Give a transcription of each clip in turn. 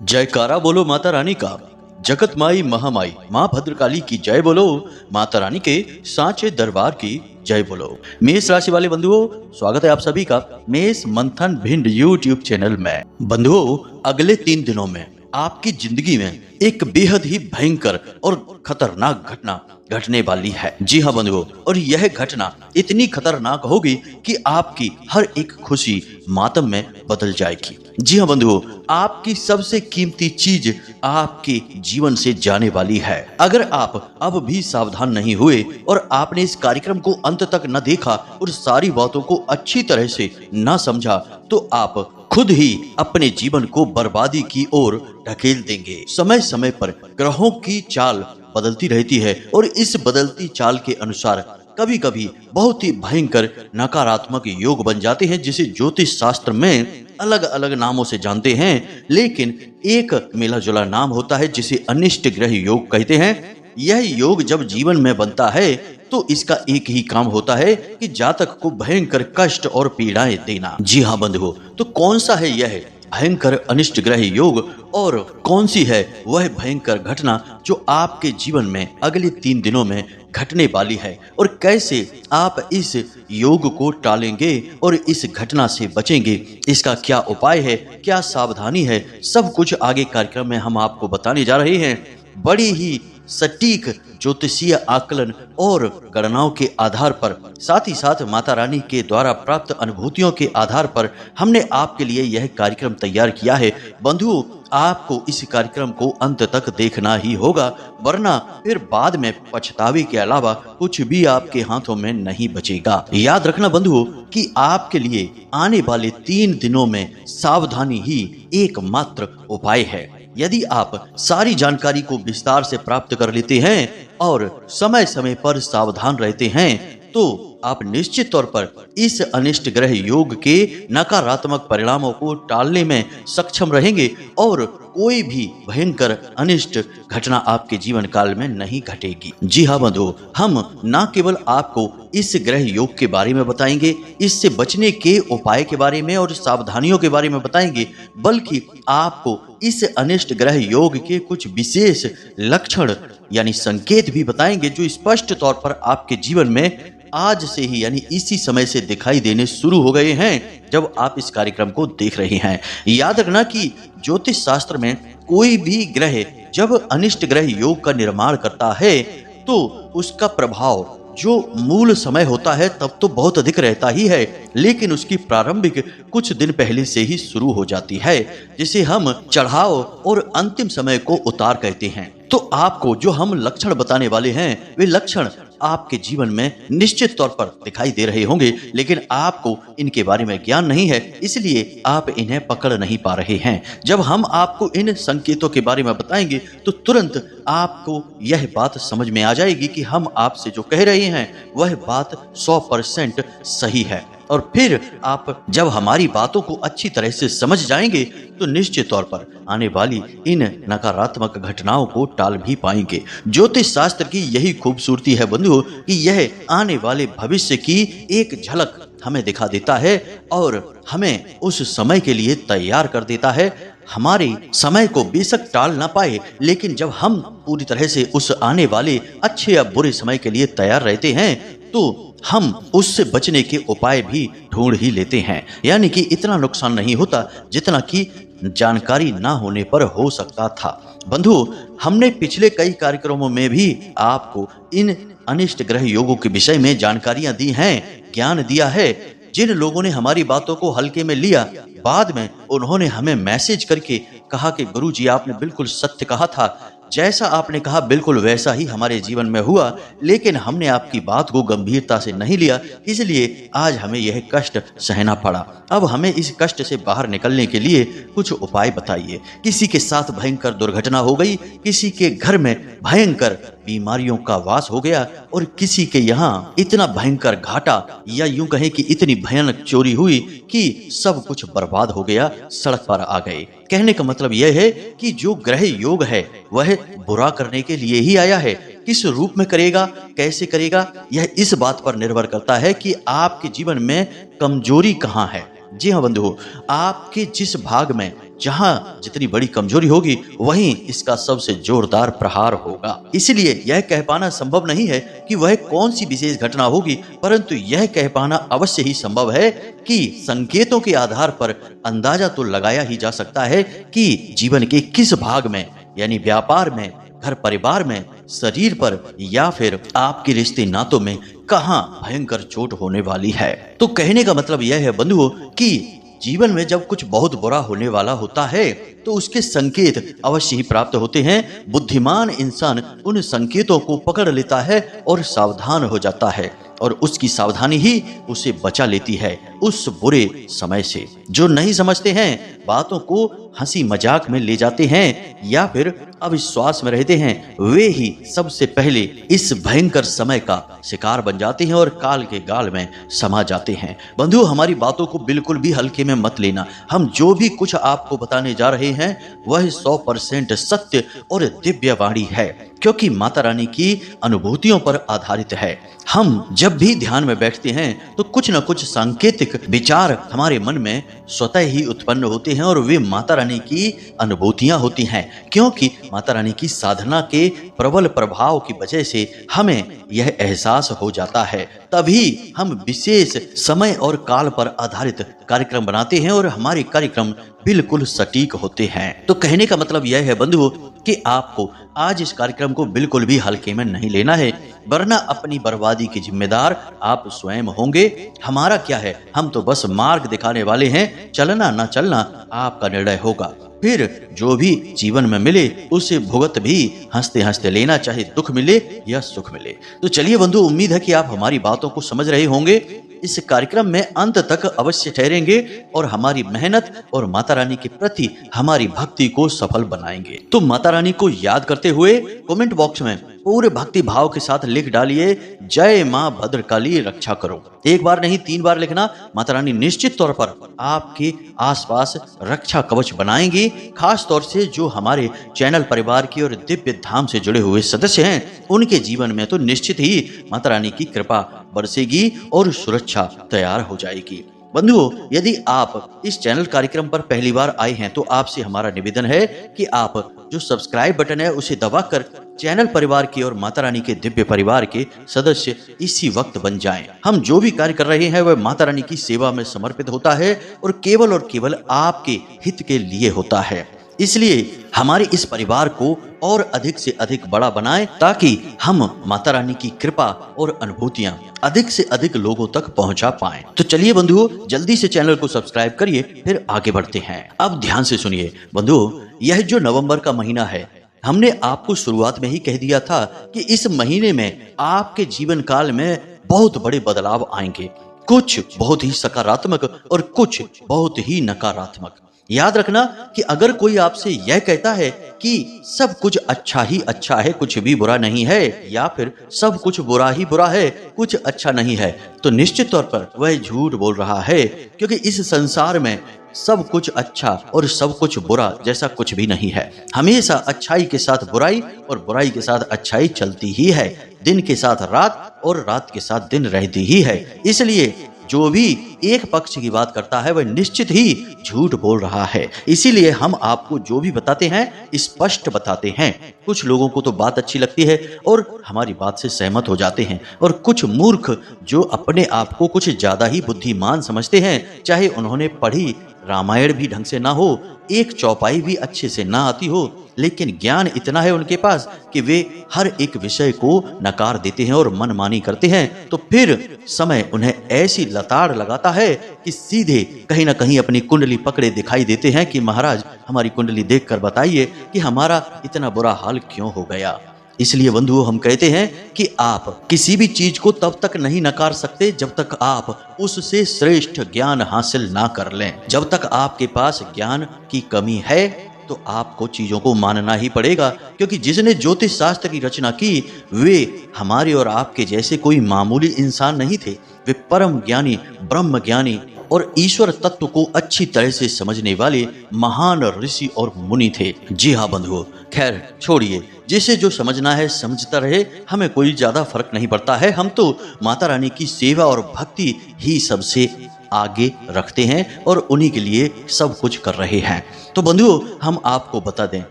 जयकारा बोलो माता रानी का। जगत माई महामाई माँ भद्रकाली की जय बोलो। माता रानी के सांचे दरबार की जय बोलो। मेष राशि वाले बंधुओं, स्वागत है आप सभी का मेष मंथन भिंड यूट्यूब चैनल में। बंधुओं, अगले 3 दिनों में आपकी जिंदगी में एक बेहद ही भयंकर और खतरनाक घटना घटने वाली है। जी हाँ बंधुओं, और यह घटना इतनी खतरनाक होगी कि आपकी हर एक खुशी मातम में बदल जाएगी। जी हाँ बंधुओं, आपकी सबसे कीमती चीज आपके जीवन से जाने वाली है। अगर आप अब भी सावधान नहीं हुए और आपने इस कार्यक्रम को अंत तक न देखा और सारी बातों को अच्छी तरह से न समझा, तो आप खुद ही अपने जीवन को बर्बादी की ओर ढकेल देंगे। समय समय पर ग्रहों की चाल बदलती रहती है और इस बदलती चाल के अनुसार कभी कभी बहुत ही भयंकर नकारात्मक योग बन जाते हैं, जिसे ज्योतिष शास्त्र में अलग अलग नामों से जानते हैं, लेकिन एक मिला जुला नाम होता है जिसे अनिष्ट ग्रह योग कहते हैं। यह योग जब जीवन में बनता है तो इसका एक ही काम होता है कि जातक को भयंकर कष्ट और पीड़ाएं देना। जी हाँ बंधुओं, तो कौन सा है यह भयंकर अनिष्ट ग्रह योग और कौन सी है वह भयंकर घटना जो आपके जीवन में अगले 3 दिनों में घटने वाली है, और कैसे आप इस योग को टालेंगे और इस घटना से बचेंगे, इसका क्या उपाय है, क्या सावधानी है, सब कुछ आगे कार्यक्रम में हम आपको बताने जा रहे हैं। बड़ी ही सटीक ज्योतिषीय आकलन और गणनाओं के आधार पर, साथ ही साथ माता रानी के द्वारा प्राप्त अनुभूतियों के आधार पर हमने आपके लिए यह कार्यक्रम तैयार किया है। बंधुओं, आपको इस कार्यक्रम को अंत तक देखना ही होगा, वरना फिर बाद में पछतावे के अलावा कुछ भी आपके हाथों में नहीं बचेगा। याद रखना बंधुओं कि आपके लिए आने वाले 3 दिनों में सावधानी ही एकमात्र उपाय है। यदि आप सारी जानकारी को विस्तार से प्राप्त कर लेते हैं और समय समय पर सावधान रहते हैं, तो आप निश्चित तौर पर इस अनिष्ट ग्रह योग के नकारात्मक परिणामों को टालने में सक्षम रहेंगे और कोई भी भयंकर अनिष्ट घटना आपके जीवन काल में नहीं घटेगी। जी हाँ बंधुओं, हम न केवल आपको इस ग्रह योग के बारे में बताएंगे, इससे बचने के उपाय के बारे में और सावधानियों के बारे में बताएंगे, बल्कि आपको इस अनिष्ट ग्रह योग के कुछ विशेष लक्षण यानी संकेत भी बताएंगे जो स्पष्ट तौर पर आपके जीवन में आज से ही यानी इसी समय से दिखाई देने शुरू हो गए हैं जब आप इस कार्यक्रम को देख रहे हैं। याद रखना कि ज्योतिष शास्त्र में कोई भी ग्रह जब अनिष्ट ग्रह योग का निर्माण करता है तो उसका प्रभाव जो मूल समय होता है तब तो बहुत अधिक रहता ही है, लेकिन उसकी प्रारंभिक कुछ दिन पहले से ही शुरू हो जाती है, जिसे हम चढ़ाव और अंतिम समय को उतार कहते हैं। तो आपको जो हम लक्षण बताने वाले हैं वे लक्षण आपके जीवन में निश्चित तौर पर दिखाई दे रहे होंगे, लेकिन आपको इनके बारे में ज्ञान नहीं है, इसलिए आप इन्हें पकड़ नहीं पा रहे हैं। जब हम आपको इन संकेतों के बारे में बताएंगे तो तुरंत आपको यह बात समझ में आ जाएगी कि हम आपसे जो कह रहे हैं वह बात 100% सही है। और फिर आप जब हमारी बातों को अच्छी तरह से समझ जाएंगे तो निश्चित तौर पर आने वाली इन नकारात्मक घटनाओं को टाल भी पाएंगे। ज्योतिष शास्त्र की यही खूबसूरती है बंधुओं कि यह आने वाले भविष्य की एक झलक हमें दिखा देता है और हमें उस समय के लिए तैयार कर देता है। हमारे समय को बेशक टाल ना पाए, लेकिन जब हम पूरी तरह से उस आने वाले अच्छे या बुरे समय के लिए तैयार रहते हैं तो हम उससे बचने के उपाय भी ढूंढ ही लेते हैं। यानी कि इतना नुकसान नहीं होता जितना कि जानकारी ना होने पर हो सकता था। बंधुओं, हमने पिछले कई कार्यक्रमों में भी आपको इन अनिष्ट ग्रह योगों के विषय में जानकारियां दी हैं, ज्ञान दिया है। जिन लोगों ने हमारी बातों को हल्के में लिया, बाद में उन्होंने हमें मैसेज करके कहा कि गुरुजी आपने बिल्कुल सत्य कहा था, जैसा आपने कहा बिल्कुल वैसा ही हमारे जीवन में हुआ, लेकिन हमने आपकी बात को गंभीरता से नहीं लिया, इसलिए आज हमें यह कष्ट सहना पड़ा। अब हमें इस कष्ट से बाहर निकलने के लिए कुछ उपाय बताइए। किसी के साथ भयंकर दुर्घटना हो गई, किसी के घर में भयंकर बीमारियों का वास हो गया और किसी के यहाँ इतना भयंकर घाटा या यूं कहें कि इतनी भयानक चोरी हुई कि सब कुछ बर्बाद हो गया, सड़क पर आ गए। कहने का मतलब यह है कि जो ग्रह योग है वह बुरा करने के लिए ही आया है। किस रूप में करेगा, कैसे करेगा, यह इस बात पर निर्भर करता है कि आपके जीवन में कमजोरी कहाँ है। जी हाँ बंधुओं, आपके जिस भाग में जहां जितनी बड़ी कमजोरी होगी वहीं इसका सबसे जोरदार प्रहार होगा। इसलिए यह कह पाना संभव नहीं है कि वह कौन सी विशेष घटना होगी, परंतु यह कह पाना अवश्य ही संभव है कि संकेतों के आधार पर अंदाजा तो लगाया ही जा सकता है कि जीवन के किस भाग में, यानी व्यापार में, घर परिवार में, शरीर पर या फिर आपके रिश्ते नातों में कहां भयंकर चोट होने वाली है। तो कहने का मतलब यह है बंधुओं कि जीवन में जब कुछ बहुत बुरा होने वाला होता है तो उसके संकेत अवश्य ही प्राप्त होते हैं। बुद्धिमान इंसान उन संकेतों को पकड़ लेता है और सावधान हो जाता है, और उसकी सावधानी ही उसे बचा लेती है उस बुरे समय से। जो नहीं समझते हैं, बातों को हंसी मजाक में ले जाते हैं या फिर अविश्वास में रहते हैं, वे ही सबसे पहले इस भयंकर समय का शिकार बन जाते हैं और काल के गाल में समा जाते हैं। बंधु, हमारी बातों को बिल्कुल भी हल्के में मत लेना। हम जो भी कुछ आपको बताने जा रहे हैं वह 100% सत्य और दिव्य वाणी है, क्योंकि माता रानी की अनुभूतियों पर आधारित है। हम जब भी ध्यान में बैठते हैं तो कुछ न कुछ सांकेतिक विचार हमारे मन में स्वतः ही उत्पन्न होते हैं, और वे माता रानी की अनुभूतियां होती हैं, क्योंकि माता रानी की साधना के प्रबल प्रभाव की वजह से हमें यह एहसास हो जाता है। तभी हम विशेष समय और काल पर आधारित कार्यक्रम बनाते हैं और हमारे कार्यक्रम बिल्कुल सटीक होते हैं। तो कहने का मतलब यह है बंधुओं कि आपको आज इस कार्यक्रम को बिल्कुल भी हल्के में नहीं लेना है, वरना अपनी बर्बादी के जिम्मेदार आप स्वयं होंगे। हमारा क्या है, हम तो बस मार्ग दिखाने वाले हैं, चलना ना चलना आपका निर्णय होगा। फिर जो भी जीवन में मिले उसे भुगत भी हंसते हंसते लेना, चाहे दुख मिले या सुख मिले। तो चलिए बंधु, उम्मीद है कि आप हमारी बातों को समझ रहे होंगे। इस कार्यक्रम में अंत तक अवश्य ठहरेंगे और हमारी मेहनत और माता रानी के प्रति हमारी भक्ति को सफल बनाएंगे। तो माता रानी को याद करते हुए कमेंट बॉक्स में पूरे भक्ति भाव के साथ लिख डालिए, जय मां भद्रकाली रक्षा करो। एक बार नहीं 3 बार लिखना। माता रानी निश्चित तौर पर आपके आसपास रक्षा कवच बनाएंगी। खास तौर से जो हमारे चैनल परिवार की और दिव्य धाम से जुड़े हुए सदस्य हैं, उनके जीवन में तो निश्चित ही माता रानी की कृपा बरसेगी और सुरक्षा तैयार हो जाएगी। बंधुओं, यदि आप इस चैनल कार्यक्रम पर पहली बार आए हैं तो आपसे हमारा निवेदन है कि आप जो सब्सक्राइब बटन है उसे दबाकर चैनल परिवार के और माता रानी के दिव्य परिवार के सदस्य इसी वक्त बन जाएं। हम जो भी कार्य कर रहे हैं वह माता रानी की सेवा में समर्पित होता है और केवल आपके हित के लिए होता है। इसलिए हमारे इस परिवार को और अधिक से अधिक बड़ा बनाएं, ताकि हम माता रानी की कृपा और अनुभूतियां अधिक से अधिक लोगों तक पहुंचा पाएं। तो चलिए बंधुओं, जल्दी से चैनल को सब्सक्राइब करिए, फिर आगे बढ़ते हैं। अब ध्यान से सुनिए बंधुओं, यह जो नवंबर का महीना है, हमने आपको शुरुआत में ही कह दिया था कि इस महीने में आपके जीवन काल में बहुत बड़े बदलाव आएंगे, कुछ बहुत ही सकारात्मक और कुछ बहुत ही नकारात्मक। याद रखना कि अगर कोई आपसे यह कहता है कि सब कुछ अच्छा ही अच्छा है, कुछ भी बुरा नहीं है, या फिर सब कुछ बुरा ही बुरा है, कुछ अच्छा नहीं है, तो निश्चित तौर पर वह झूठ बोल रहा है, क्योंकि इस संसार में सब कुछ अच्छा और सब कुछ बुरा जैसा कुछ भी नहीं है। हमेशा अच्छाई के साथ बुराई और बुराई के साथ अच्छाई चलती ही है। दिन के साथ रात और रात के साथ दिन रहती ही है। इसलिए जो भी एक पक्ष की बात करता है वह निश्चित ही झूठ बोल रहा है। इसीलिए हम आपको जो भी बताते हैं स्पष्ट बताते हैं। कुछ लोगों को तो बात अच्छी लगती है और हमारी बात से सहमत हो जाते हैं, और कुछ मूर्ख जो अपने आप को कुछ ज्यादा ही बुद्धिमान समझते हैं, चाहे उन्होंने पढ़ी रामायण भी ढंग से ना हो, एक चौपाई भी अच्छे से ना आती हो, लेकिन ज्ञान इतना है उनके पास कि वे हर एक विषय को नकार देते हैं और मनमानी करते हैं। तो फिर समय उन्हें ऐसी लताड़ लगाता है कि सीधे कहीं ना कहीं अपनी कुंडली पकड़े दिखाई देते हैं कि महाराज हमारी कुंडली देखकर बताइए कि हमारा इतना बुरा हाल क्यों हो गया। इसलिए बंधुओं, हम कहते हैं कि आप किसी भी चीज को तब तक नहीं नकार सकते जब तक आप उससे श्रेष्ठ ज्ञान हासिल ना कर लें। जब तक आपके पास ज्ञान की कमी है तो आपको चीजों को मानना ही पड़ेगा, क्योंकि जिसने ज्योतिष शास्त्र की रचना की वे हमारे और आपके जैसे कोई मामूली इंसान नहीं थे। वे परम ज्ञानी, ब्रह्म ज्ञानी और ईश्वर तत्व को अच्छी तरह से समझने वाले महान ऋषि और मुनि थे। जी हाँ बंधुओं, खैर छोड़िए, जिसे जो समझना है समझता रहे, हमें कोई ज्यादा फर्क नहीं पड़ता है। हम तो माता रानी की सेवा और भक्ति ही सबसे आगे रखते हैं और उन्हीं के लिए सब कुछ कर रहे हैं। तो बंधुओं, हम आपको बता दें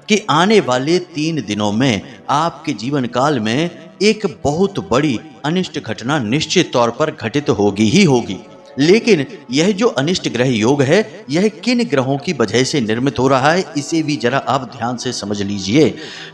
कि आने वाले 3 दिनों में आपके जीवन काल में एक बहुत बड़ी अनिष्ट घटना निश्चित तौर पर घटित होगी ही होगी। लेकिन यह जो अनिष्ट ग्रह योग है, यह किन ग्रहों की वजह से निर्मित हो रहा है, इसे भी जरा आप ध्यान से समझ लीजिए,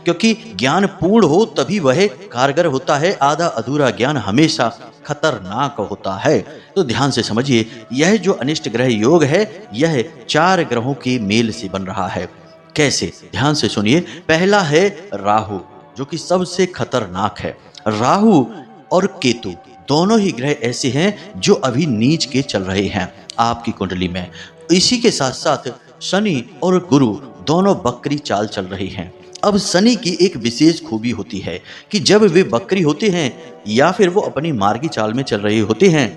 क्योंकि ज्ञान पूर्ण हो तभी वह कारगर होता है। आधा अधूरा ज्ञान हमेशा खतरनाक होता है। तो ध्यान से समझिए, यह जो अनिष्ट ग्रह योग है, यह 4 ग्रहों के मेल से बन रहा है। कैसे? ध्यान से सुनिए। पहला है राहु, जो कि सबसे खतरनाक है। राहु और केतु दोनों ही ग्रह ऐसे हैं जो अभी नीच के चल रहे हैं आपकी कुंडली में। इसी के साथ साथ शनि और गुरु दोनों बकरी चाल चल रहे हैं। अब शनि की एक विशेष खूबी होती है कि जब वे बकरी होते हैं या फिर वो अपनी मार्गी चाल में चल रहे होते हैं,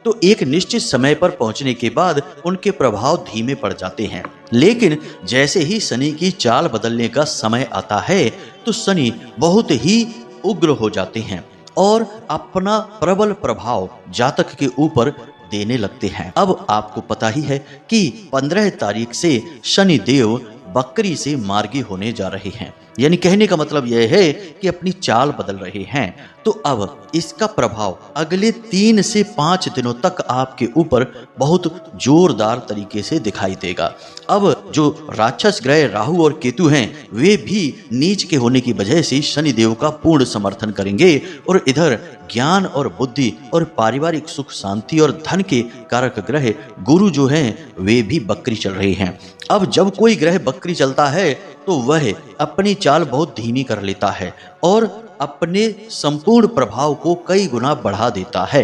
तो एक निश्चित समय पर पहुंचने के बाद उनके प्रभाव धीमे पड़ जाते हैं। लेकिन जैसे ही शनि की चाल बदलने का समय आता है, तो शनि बहुत ही उग्र हो जाते हैं और अपना प्रबल प्रभाव जातक के ऊपर देने लगते हैं। अब आपको पता ही है कि 15 तारीख से शनि देव बकरी से मार्गी होने जा रहे हैं, यानी कहने का मतलब यह है कि अपनी चाल बदल रहे हैं। तो अब इसका प्रभाव अगले 3 से 5 दिनों तक आपके ऊपर बहुत जोरदार तरीके से दिखाई देगा। अब जो राक्षस ग्रह राहु और केतु हैं, वे भी नीच के होने की वजह से शनि देव का पूर्ण समर्थन करेंगे और इधर ज्ञान और बुद्धि और पारिवारिक सुख शांति और धन के कारक ग्रह गुरु जो हैं, वे भी बकरी चल रहे हैं। अब जब कोई ग्रह बकरी चलता है तो वह अपनी चाल बहुत धीमी कर लेता है और अपने संपूर्ण प्रभाव को कई गुना बढ़ा देता है।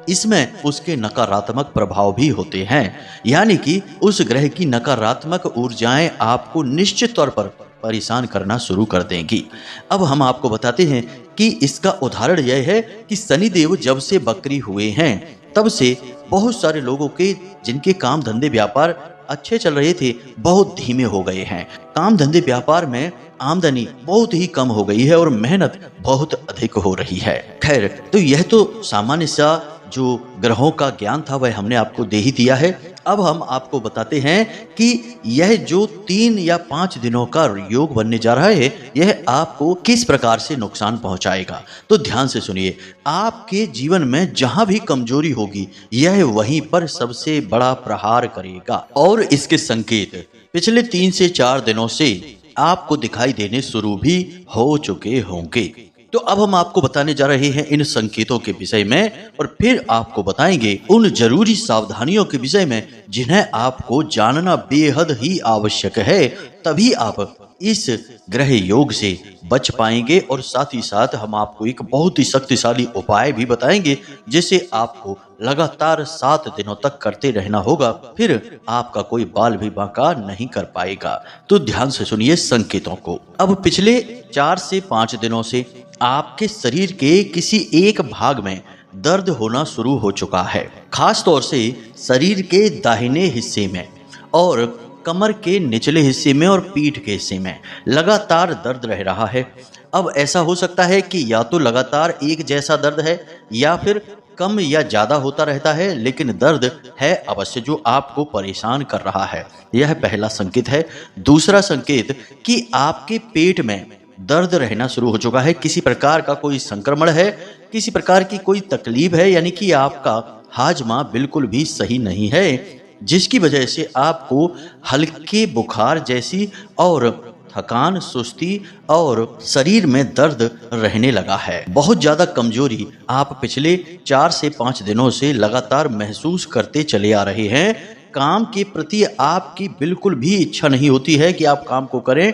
इसमें उसके नकारात्मक प्रभाव भी होते हैं, यानी कि उस ग्रह की नकारात्मक ऊर्जाएं आपको निश्चित तौर पर परेशान करना शुरू कर देंगी। अब हम आपको बताते हैं कि इसका उदाहरण यह है कि शनिदेव जब से बकरी हुए हैं, तब से बहुत सारे लोगों के जिनके काम धंधे व्यापार अच्छे चल रहे थे, बहुत धीमे हो गए हैं। काम धंधे व्यापार में आमदनी बहुत ही कम हो गई है और मेहनत बहुत अधिक हो रही है। खैर, तो यह तो सामान्य सा जो ग्रहों का ज्ञान था वह हमने आपको दे ही दिया है। अब हम आपको बताते हैं कि यह जो 3 या 5 दिनों का योग बनने जा रहा है, यह आपको किस प्रकार से नुकसान पहुंचाएगा। तो ध्यान से सुनिए, आपके जीवन में जहां भी कमजोरी होगी, यह वहीं पर सबसे बड़ा प्रहार करेगा और इसके संकेत पिछले 3 से 4 दिनों से आपको दिखाई देने शुरू भी हो चुके होंगे। तो अब हम आपको बताने जा रहे हैं इन संकेतों के विषय में और फिर आपको बताएंगे उन जरूरी सावधानियों के विषय में जिन्हें आपको जानना बेहद ही आवश्यक है। तभी आप इस ग्रह योग से बच पाएंगे और साथ ही साथ हम आपको एक बहुत ही शक्तिशाली उपाय भी बताएंगे, जिसे आपको लगातार 7 दिनों तक करते रहना होगा, फिर आपका कोई बाल भी बांका नहीं कर पाएगा। तो ध्यान से सुनिए संकेतों को। अब पिछले 4 से 5 दिनों से आपके शरीर के किसी एक भाग में दर्द होना शुरू हो चुका है, खास तौर से शरीर के दाहिने हिस्से में और कमर के निचले हिस्से में और पीठ के हिस्से में लगातार दर्द रह रहा है। अब ऐसा हो सकता है कि या तो लगातार एक जैसा दर्द है या फिर कम या ज्यादा होता रहता है, लेकिन दर्द है अवश्य जो आपको परेशान कर रहा है। यह पहला संकेत है। दूसरा संकेत कि आपके पेट में दर्द रहना शुरू हो चुका है, किसी प्रकार का कोई संक्रमण है, किसी प्रकार की कोई तकलीफ है, यानी कि आपका हाजमा बिल्कुल भी सही नहीं है, जिसकी वजह से आपको हल्के बुखार जैसी और थकान, सुस्ती और शरीर में दर्द रहने लगा है। बहुत ज्यादा कमजोरी आप पिछले 4 से 5 दिनों से लगातार महसूस करते चले आ रहे हैं। काम के प्रति आपकी बिल्कुल भी इच्छा नहीं होती है कि आप काम को करें।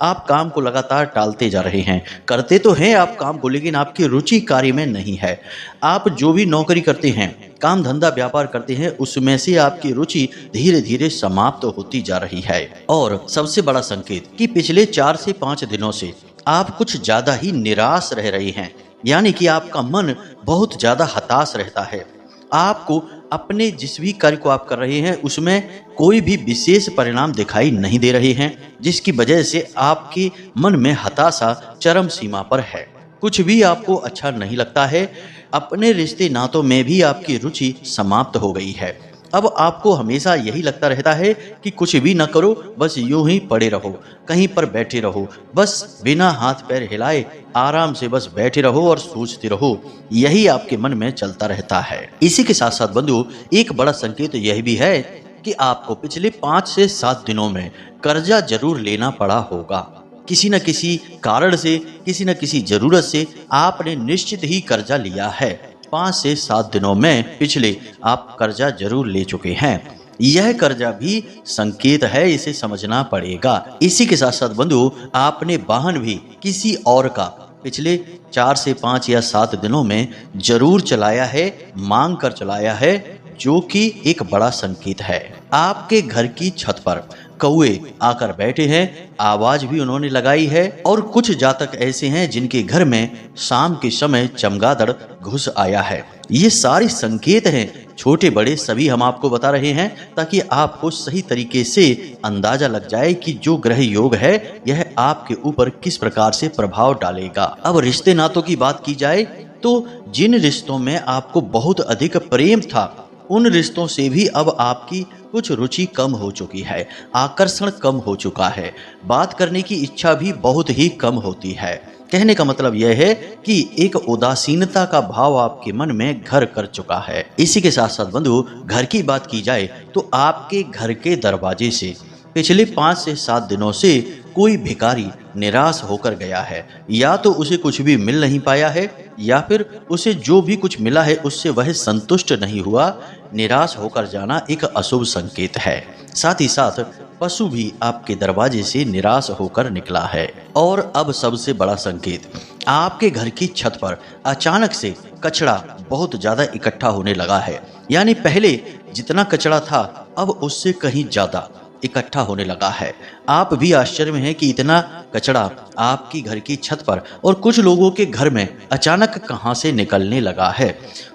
आप काम को लगातार टालते जा रहे हैं। करते तो हैं आप काम को, लेकिन आपकी रुचि कार्य में नहीं है। आप जो भी नौकरी करते हैं, काम धंधा व्यापार करते हैं, उसमें से आपकी रुचि धीरे धीरे समाप्त होती जा रही है। और सबसे बड़ा संकेत कि पिछले 4 से 5 दिनों से आप कुछ ज्यादा ही निराश रह रहे हैं, यानी कि आपका मन बहुत ज्यादा हताश रहता है। आपको अपने जिस भी कार्य को आप कर रहे हैं उसमें कोई भी विशेष परिणाम दिखाई नहीं दे रहे हैं, जिसकी वजह से आपके मन में हताशा चरम सीमा पर है। कुछ भी आपको अच्छा नहीं लगता है। अपने रिश्ते नातों में भी आपकी रुचि समाप्त हो गई है। अब आपको हमेशा यही लगता रहता है कि कुछ भी न करो, बस यूं ही पड़े रहो, कहीं पर बैठे रहो, बस बिना हाथ पैर हिलाए आराम से बस बैठे रहो और सोचते रहो। यही आपके मन में चलता रहता है। इसी के साथ साथ बंधु, एक बड़ा संकेत यह भी है कि आपको पिछले 5 से 7 दिनों में कर्जा जरूर लेना पड़ा होगा। किसी न किसी कारण से, किसी न किसी जरूरत से आपने निश्चित ही कर्जा लिया है। 5 से 7 दिनों में पिछले आप कर्जा जरूर ले चुके हैं। यह कर्जा भी संकेत है, इसे समझना पड़ेगा। इसी के साथ साथ बंधु, आपने वाहन भी किसी और का पिछले 4 से 5 या 7 दिनों में जरूर चलाया है, मांग कर चलाया है, जो कि एक बड़ा संकेत है। आपके घर की छत पर कौए आकर बैठे हैं, आवाज भी उन्होंने लगाई है। और कुछ जातक ऐसे हैं जिनके घर में शाम के समय चमगादड़ घुस आया है। ये सारे संकेत हैं, छोटे बड़े सभी हम आपको बता रहे हैं, ताकि आपको सही तरीके से अंदाजा लग जाए कि जो ग्रह योग है यह आपके ऊपर किस प्रकार से प्रभाव डालेगा। अब रिश्ते नातों की बात की जाए तो जिन रिश्तों में आपको बहुत अधिक प्रेम था, उन रिश्तों से भी अब आपकी कुछ रुचि कम हो चुकी है, आकर्षण कम हो चुका है, बात करने की इच्छा भी बहुत ही कम होती है। कहने का मतलब यह है कि एक उदासीनता का भाव आपके मन में घर कर चुका है। इसी के साथ साथ बंधु, घर की बात की जाए तो आपके घर के दरवाजे से पिछले 5 से 7 दिनों से कोई भिखारी निराश होकर गया है। या तो उसे कुछ भी मिल नहीं पाया है, या फिर उसे जो भी कुछ मिला है उससे वह संतुष्ट नहीं हुआ। निराश होकर जाना एक अशुभ संकेत है। साथ ही साथ पशु भी आपके दरवाजे से निराश होकर निकला है। और अब सबसे बड़ा संकेत, आपके घर की छत पर अचानक से कचरा बहुत ज्यादा इकट्ठा होने लगा है। यानी पहले जितना कचरा था अब उससे कहीं ज्यादा इकट्ठा होने लगा है। आप भी आश्चर्य में हैं कि इतना कचरा आपकी घर की छत पर और कुछ लोगों के घर में अचानक कहां से निकलने लगा है।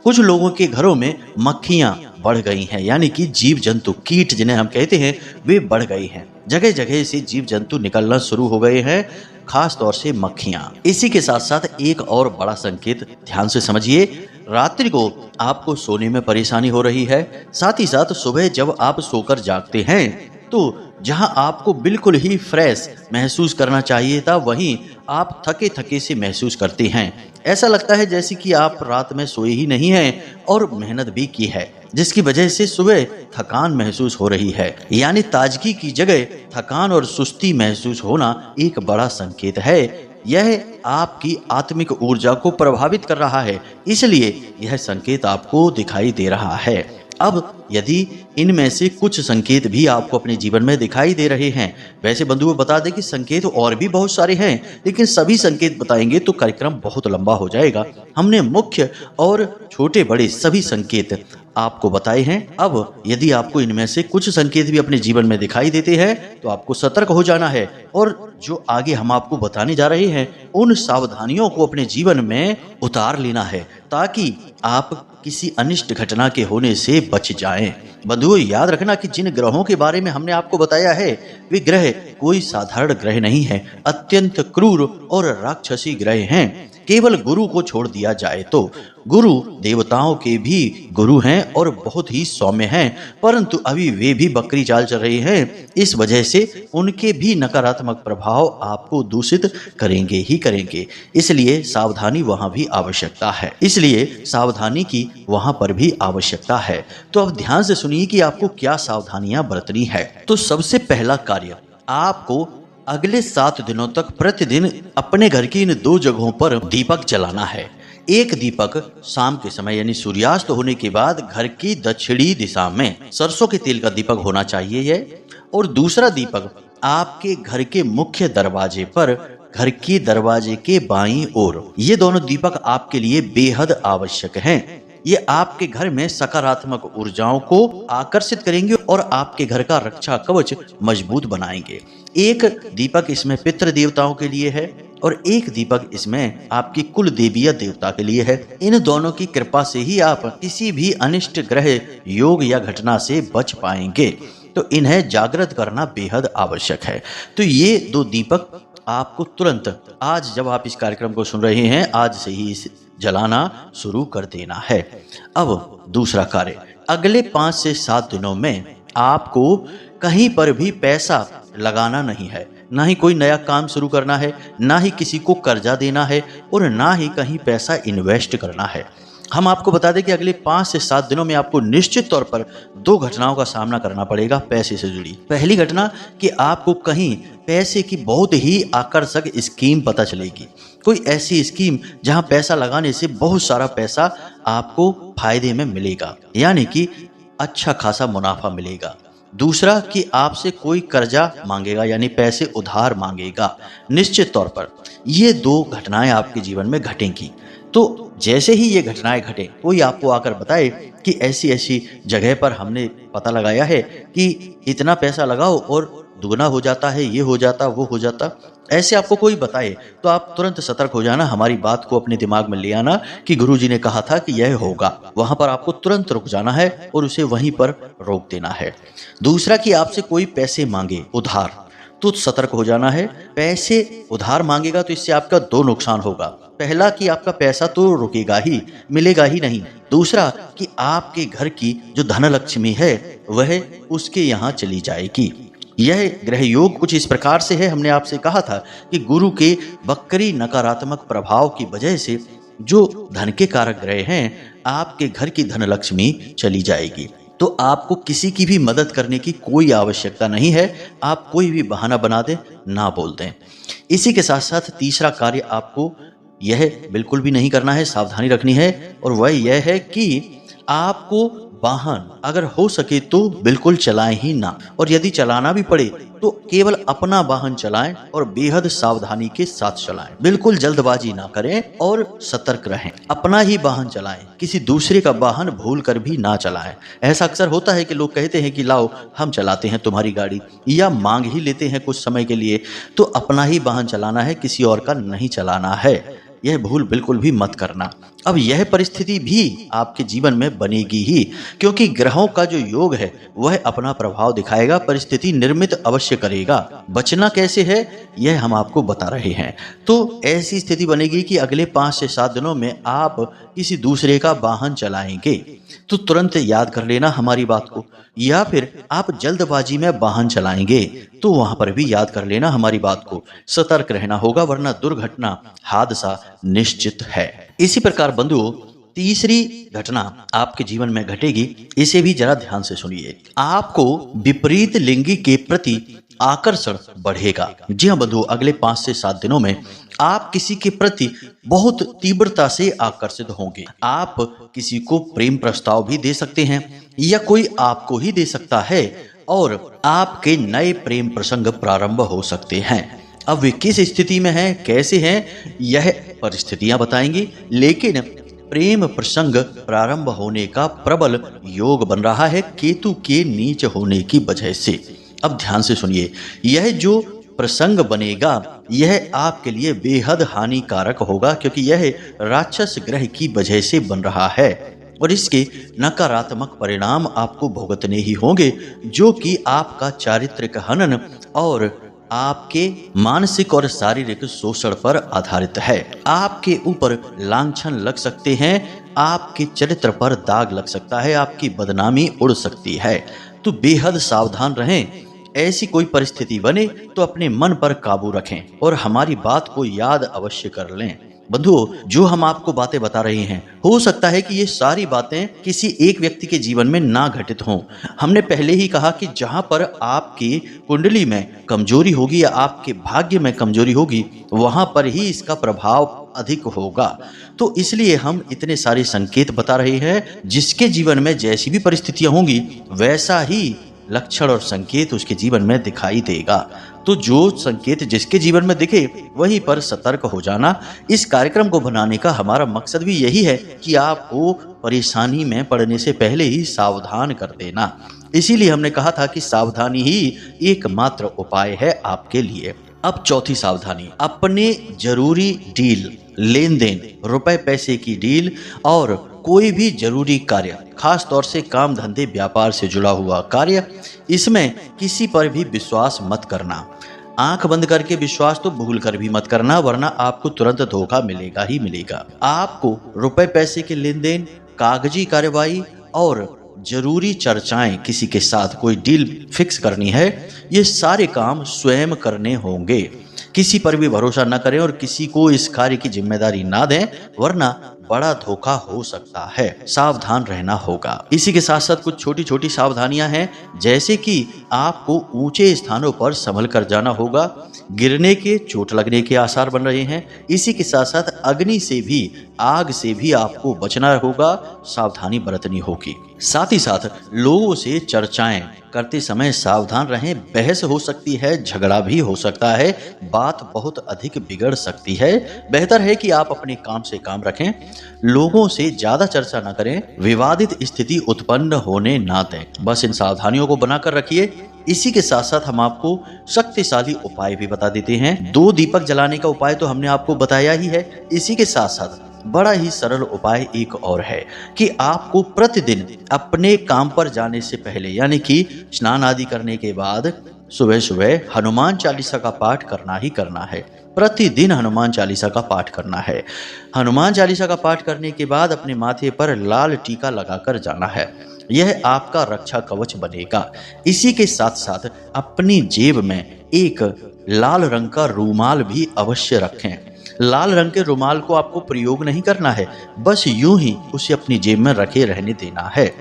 कुछ लोगों के घरों में मक्खियां बढ़ गई हैं, यानी कि जीव जंतु, कीट जिन्हें हम कहते हैं, वे बढ़ गई हैं। जगह जगह से जीव जंतु निकलना शुरू हो गए हैं, खास तौर से मक्खियां। इसी के साथ साथ एक और बड़ा संकेत ध्यान से समझिए। रात्रि को आपको सोने में परेशानी हो रही है। साथ ही साथ सुबह जब आप सोकर जागते हैं तो जहां आपको बिल्कुल ही फ्रेश महसूस करना चाहिए था, वहीं आप थके थके से महसूस करते हैं। ऐसा लगता है जैसे कि आप रात में सोए ही नहीं हैं और मेहनत भी की है, जिसकी वजह से सुबह थकान महसूस हो रही है। यानी ताजगी की जगह थकान और सुस्ती महसूस होना एक बड़ा संकेत है। यह आपकी आत्मिक ऊर्जा को प्रभावित कर रहा है, इसलिए यह संकेत आपको दिखाई दे रहा है। अब यदि इनमें से कुछ संकेत भी आपको अपने जीवन में दिखाई दे रहे हैं, वैसे बंधुओं बता दें कि संकेत और भी बहुत सारे हैं, लेकिन सभी संकेत बताएंगे तो कार्यक्रम बहुत लंबा हो जाएगा। हमने मुख्य और छोटे बड़े सभी संकेत आपको बताए हैं। अब यदि आपको इनमें से कुछ संकेत भी अपने जीवन में दिखाई देते हैं तो आपको सतर्क हो जाना है, और जो आगे हम आपको बताने जा रहे हैं उन सावधानियों को अपने जीवन में उतार लेना है, ताकि आप किसी अनिष्ट घटना के होने से बच जाएं। बंधुओं, याद रखना कि जिन ग्रहों के बारे में हमने आपको बताया है वे ग्रह कोई साधारण ग्रह नहीं है, अत्यंत क्रूर और राक्षसी ग्रह हैं। केवल गुरु को छोड़ दिया जाए तो गुरु देवताओं के भी गुरु हैं और बहुत ही सौम्य हैं, परंतु अभी वे भी बकरी चाल चल रहे हैं। इस वजह से उनके भी नकारात्मक प्रभाव आपको दूषित करेंगे ही करेंगे। इसलिए सावधानी वहां भी आवश्यकता है, इसलिए सावधानी की वहां पर भी आवश्यकता है। तो अब ध्यान से सुनिए कि आपको क्या सावधानियां बरतनी है। तो सबसे पहला कार्य, आपको अगले 7 दिनों तक प्रतिदिन अपने घर की इन 2 जगहों पर दीपक जलाना है। एक दीपक शाम के समय यानी सूर्यास्त होने के बाद घर की दक्षिणी दिशा में सरसों के तेल का दीपक होना चाहिए ये, और दूसरा दीपक आपके घर के मुख्य दरवाजे पर, घर के दरवाजे के बाईं ओर। ये दोनों दीपक आपके लिए बेहद आवश्यक हैं। ये आपके घर में सकारात्मक ऊर्जाओं को आकर्षित करेंगे और आपके घर का रक्षा कवच मजबूत बनाएंगे। एक दीपक इसमें पितृ देवताओं के लिए है और एक दीपक इसमें आपकी कुल देवी या देवता के लिए है। इन दोनों की कृपा से ही आप किसी भी अनिष्ट ग्रह, योग या घटना से बच पाएंगे। तो इन्हें जागृत करना बेहद आवश्यक है। तो ये दो दीपक आपको तुरंत आज जब आप इस कार्यक्रम को सुन रहे हैं, आज से ही इस जलाना शुरू कर देना है। अब दूसरा कार्य, अगले 5 से 7 दिनों में आपको कहीं पर भी पैसा लगाना नहीं है, ना ही कोई नया काम शुरू करना है, ना ही किसी को कर्जा देना है और ना ही कहीं पैसा इन्वेस्ट करना है। हम आपको बता दें कि अगले 5 से 7 दिनों में आपको निश्चित तौर पर 2 घटनाओं का सामना करना पड़ेगा पैसे से जुड़ी। पहली घटना कि आपको कहीं पैसे की बहुत ही आकर्षक स्कीम पता चलेगी, कोई ऐसी स्कीम जहां पैसा लगाने से बहुत सारा पैसा आपको फायदे में मिलेगा, यानी कि अच्छा खासा मुनाफा मिलेगा। दूसरा कि आपसे कोई कर्जा मांगेगा, यानी पैसे उधार मांगेगा। निश्चित तौर पर ये 2 घटनाएं आपके जीवन में घटेंगी। तो जैसे ही ये घटनाएं घटे, कोई आपको आकर बताए कि ऐसी ऐसी जगह पर हमने पता लगाया है कि इतना पैसा लगाओ और दुगना हो जाता है, ये हो जाता, वो हो जाता, ऐसे आपको कोई बताए तो आप तुरंत सतर्क हो जाना, हमारी बात को अपने दिमाग में ले आना कि गुरुजी ने कहा था कि यह होगा। वहां पर आपको तुरंत रुक जाना है और उसे वहीं पर रोक देना है। दूसरा कि आपसे कोई पैसे मांगे उधार, तो सतर्क हो जाना है। पैसे उधार मांगेगा तो इससे आपका 2 नुकसान होगा। पहला कि आपका पैसा तो रुकेगा ही, मिलेगा ही नहीं। दूसरा कि आपके घर की जो धनलक्ष्मी है वह उसके यहाँ चली जाएगी। यह ग्रह योग कुछ इस प्रकार से है, हमने आपसे कहा था कि गुरु के वक्री नकारात्मक प्रभाव की वजह से जो धन के कारक ग्रह हैं, आपके घर की धनलक्ष्मी चली जाएगी। तो आपको किसी की भी मदद करने की कोई आवश्यकता नहीं है, आप कोई भी बहाना बना दें, ना बोल दें। इसी के साथ साथ तीसरा कार्य आपको यह बिल्कुल भी नहीं करना है, सावधानी रखनी है, और वह यह है कि आपको वाहन अगर हो सके तो बिल्कुल चलाएं ही ना, और यदि चलाना भी पड़े तो केवल अपना वाहन चलाएं और बेहद सावधानी के साथ चलाएं। बिल्कुल जल्दबाजी ना करें और सतर्क रहें। अपना ही वाहन चलाएं, किसी दूसरे का वाहन भूल कर भी ना चलाएं। ऐसा अक्सर होता है कि लोग कहते हैं कि लाओ हम चलाते हैं तुम्हारी गाड़ी, या मांग ही लेते हैं कुछ समय के लिए। तो अपना ही वाहन चलाना है, किसी और का नहीं चलाना है। यह भूल बिल्कुल भी मत करना। अब यह परिस्थिति भी आपके जीवन में बनेगी ही, क्योंकि ग्रहों का जो योग है वह अपना प्रभाव दिखाएगा, परिस्थिति निर्मित अवश्य करेगा। बचना कैसे है यह हम आपको बता रहे हैं। तो ऐसी स्थिति बनेगी कि अगले 5 से 7 दिनों में आप किसी दूसरे का वाहन चलाएंगे तो तुरंत याद कर लेना हमारी बात को, या फिर आप जल्दबाजी में वाहन चलाएंगे तो वहां पर भी याद कर लेना हमारी बात को। सतर्क रहना होगा, वरना दुर्घटना, हादसा निश्चित है। इसी प्रकार बंधुओं, तीसरी घटना आपके जीवन में घटेगी, इसे भी जरा ध्यान से सुनिए। आपको विपरीत लिंगी के प्रति आकर्षण बढ़ेगा। जी हाँ बंधुओं, अगले 5 से 7 दिनों में आप किसी के प्रति बहुत तीव्रता से आकर्षित होंगे। आप किसी को प्रेम प्रस्ताव भी दे सकते हैं, या कोई आपको ही दे सकता है, और आपके नए प्रेम प्रसंग प्रारंभ हो सकते हैं। अब वे किस स्थिति में हैं, कैसे हैं, यह परिस्थितियां बताएंगी, लेकिन प्रेम प्रसंग प्रारंभ होने का प्रबल योग बन रहा है केतु के नीच होने की वजह से। अब ध्यान से सुनिए, यह जो प्रसंग बनेगा यह आपके लिए बेहद हानिकारक होगा, क्योंकि यह राक्षस ग्रह की वजह से बन रहा है और इसके नकारात्मक परिणाम आपको भुगतने ही होंगे, जो कि आपका चारित्रिक हनन और आपके मानसिक और शारीरिक शोषण पर आधारित है। आपके ऊपर लांछन लग सकते हैं, आपके चरित्र पर दाग लग सकता है, आपकी बदनामी उड़ सकती है। तो बेहद सावधान रहें। ऐसी कोई परिस्थिति बने तो अपने मन पर काबू रखें और हमारी बात को याद अवश्य कर लें। बंधुओं, जो हम आपको बातें बता रहे हैं, हो सकता है कि ये सारी बातें किसी एक व्यक्ति के जीवन में ना घटित हों। हमने पहले ही कहा कि जहां पर आपकी कुंडली में कमजोरी होगी या आपके भाग्य में कमजोरी होगी, वहां पर ही इसका प्रभाव अधिक होगा। तो इसलिए हम इतने सारे संकेत बता रहे हैं, जिसके जीवन में जैसी भी परिस्थितियां होंगी वैसा ही लक्षण और संकेत उसके जीवन में दिखाई देगा। तो जो संकेत जिसके जीवन में दिखे वहीं पर सतर्क हो जाना। इस कार्यक्रम को बनाने का हमारा मकसद भी यही है कि आपको परेशानी में पड़ने से पहले ही सावधान कर देना। इसीलिए हमने कहा था कि सावधानी ही एकमात्र उपाय है आपके लिए। अब चौथी सावधानी, अपने जरूरी डील, लेन देन, रुपए पैसे की डील और कोई भी जरूरी कार्य, खास तौर से काम धंधे व्यापार से जुड़ा हुआ कार्य, इसमें किसी पर भी विश्वास मत करना। आंख बंद करके विश्वास तो भूल कर भी मत करना, वरना आपको तुरंत धोखा मिलेगा ही मिलेगा। आपको रुपए पैसे के लेन देन, कागजी कार्रवाई और जरूरी चर्चाएं, किसी के साथ कोई डील फिक्स करनी है, ये सारे काम स्वयं करने होंगे। किसी पर भी भरोसा न करें और किसी को इस कार्य की जिम्मेदारी ना दें, वरना बड़ा धोखा हो सकता है। सावधान रहना होगा। इसी के साथ साथ कुछ छोटी छोटी सावधानियां हैं, जैसे कि आपको ऊंचे स्थानों पर संभल कर जाना होगा। गिरने के, चोट लगने के आसार बन रहे हैं। इसी के साथ साथ अग्नि से भी, आग से भी आपको बचना होगा, सावधानी बरतनी होगी। साथ ही साथ लोगों से चर्चाएं करते समय सावधान रहें। बहस हो सकती है, झगड़ा भी हो सकता है, बात बहुत अधिक बिगड़ सकती है। बेहतर है कि आप अपने काम से काम रखें, लोगों से ज्यादा चर्चा ना करें, विवादित स्थिति उत्पन्न होने ना दें। बस इन सावधानियों को बनाकर रखिए। इसी के साथ साथ हम आपको शक्तिशाली उपाय भी बता देते हैं। 2 दीपक जलाने का उपाय तो हमने आपको बताया ही है। इसी के साथ साथ बड़ा ही सरल उपाय एक और है कि आपको प्रतिदिन अपने काम पर जाने से पहले, यानी कि स्नान आदि करने के बाद सुबह सुबह हनुमान चालीसा का पाठ करना ही करना है। प्रतिदिन हनुमान चालीसा का पाठ करना है। हनुमान चालीसा का पाठ करने के बाद अपने माथे पर लाल टीका लगाकर जाना है। यह आपका रक्षा कवच बनेगा। इसी के साथ साथ अपनी जेब में एक लाल रंग का रूमाल भी अवश्य रखें। लाल रंग के रुमाल को आपको प्रयोग नहीं करना है, बस यूं ही उसे अपनी जेब में रखे रहने देना है।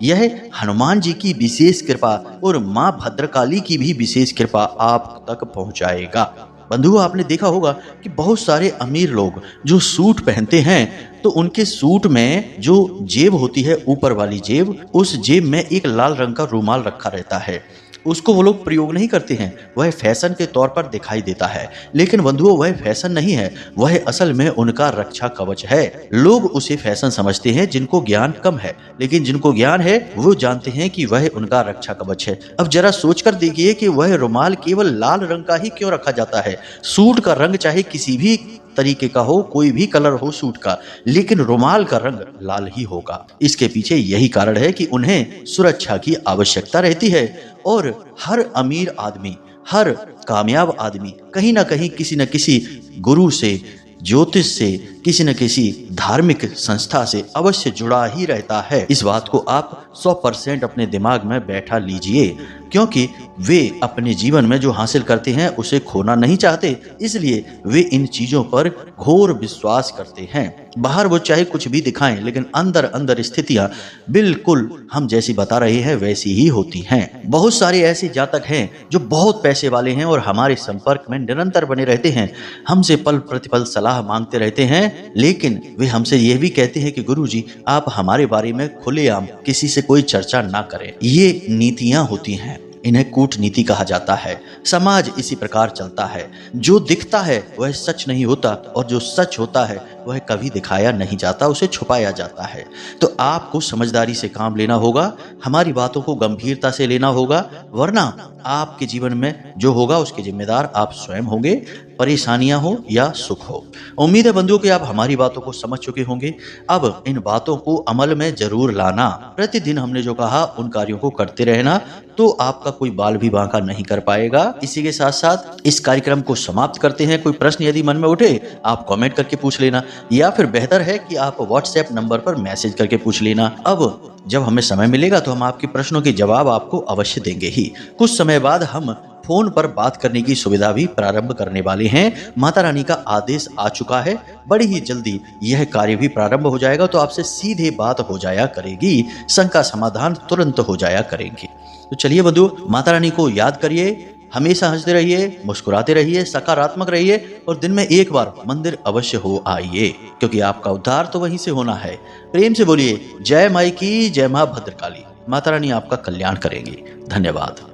यह हनुमान जी की विशेष कृपा और मां भद्रकाली की भी विशेष कृपा आप तक पहुंचाएगा। बंधुओं, आपने देखा होगा कि बहुत सारे अमीर लोग जो सूट पहनते हैं, तो उनके सूट में जो जेब होती है, ऊपर वाली जेब, उस जेब में एक लाल रंग का रूमाल रखा रहता है। उसको वो लोग प्रयोग नहीं करते हैं, वह फैशन के तौर पर दिखाई देता है। लेकिन बंधुओं, वह फैशन नहीं है, वह असल में उनका रक्षा कवच है। लोग उसे फैशन समझते हैं जिनको ज्ञान कम है, लेकिन जिनको ज्ञान है वो जानते हैं कि वह उनका रक्षा कवच है। अब जरा सोचकर देखिए कि वह रुमाल केवल लाल रंग का ही क्यों रखा जाता है। सूट का रंग चाहे किसी भी तरीके का हो, कोई भी कलर हो सूट का, लेकिन रुमाल का रंग लाल ही होगा। इसके पीछे यही कारण है कि उन्हें सुरक्षा की आवश्यकता रहती है। और हर अमीर आदमी, हर कामयाब आदमी कहीं ना कहीं किसी न किसी गुरु से, ज्योतिष से, किसी न किसी धार्मिक संस्था से अवश्य जुड़ा ही रहता है। इस बात को आप 100% अपने दिमाग में बैठा लीजिए, क्योंकि वे अपने जीवन में जो हासिल करते हैं उसे खोना नहीं चाहते, इसलिए वे इन चीजों पर घोर विश्वास करते हैं। बाहर वो चाहे कुछ भी दिखाएं, लेकिन अंदर अंदर स्थितियां बिल्कुल हम जैसी बता रहे हैं वैसी ही होती हैं। बहुत सारे ऐसे जातक हैं जो बहुत पैसे वाले हैं और हमारे संपर्क में निरंतर बने रहते हैं, हमसे पल प्रतिपल सलाह मांगते रहते हैं, लेकिन वे हमसे यह भी कहते हैं कि गुरुजी, आप हमारे बारे में खुलेआम किसी से कोई चर्चा ना करें। ये नीतियां होती हैं, इन्हें कूटनीति कहा जाता है। समाज इसी प्रकार चलता है। जो दिखता है वह सच नहीं होता, और जो सच होता है वह कभी दिखाया नहीं जाता, उसे छुपाया जाता है। तो आपको समझदारी से काम लेना होगा, हमारी बातों को गंभीरता से लेना होगा, वरना आपके जीवन में जो होगा उसके जिम्मेदार आप स्वयं होंगे, परेशानियां हो या सुख हो। उम्मीद है बंधुओं कि आप हमारी बातों को समझ चुके होंगे। अब इन बातों को अमल में जरूर लाना। प्रतिदिन हमने जो कहा उन कार्यों को करते रहना, तो आपका कोई बाल भी बांका नहीं कर पाएगा। इसी के साथ साथ इस कार्यक्रम को समाप्त करते हैं। कोई प्रश्न यदि मन में उठे, आप कमेंट करके पूछ लेना, या फिर बेहतर है कि आप व्हाट्सएप नंबर पर मैसेज करके पूछ लेना। अब जब हमें समय मिलेगा तो हम आपके प्रश्नों के जवाब आपको अवश्य देंगे ही। कुछ समय बाद हम फोन पर बात करने की सुविधा भी प्रारंभ करने वाले हैं। माता रानी का आदेश आ चुका है, बड़ी ही जल्दी यह कार्य भी प्रारंभ हो जाएगा, तो आपसे सीधे बात हो जाया करेगी, शंका समाधान तुरंत हो जाया करेंगे। तो चलिए बंधु, माता रानी को याद करिए, हमेशा हंसते रहिए, मुस्कुराते रहिए, सकारात्मक रहिए, और दिन में एक बार मंदिर अवश्य हो आइए, क्योंकि आपका उद्धार तो वहीं से होना है। प्रेम से बोलिए जय माई की, जय मां भद्रकाली। माता रानी आपका कल्याण करेंगी। धन्यवाद।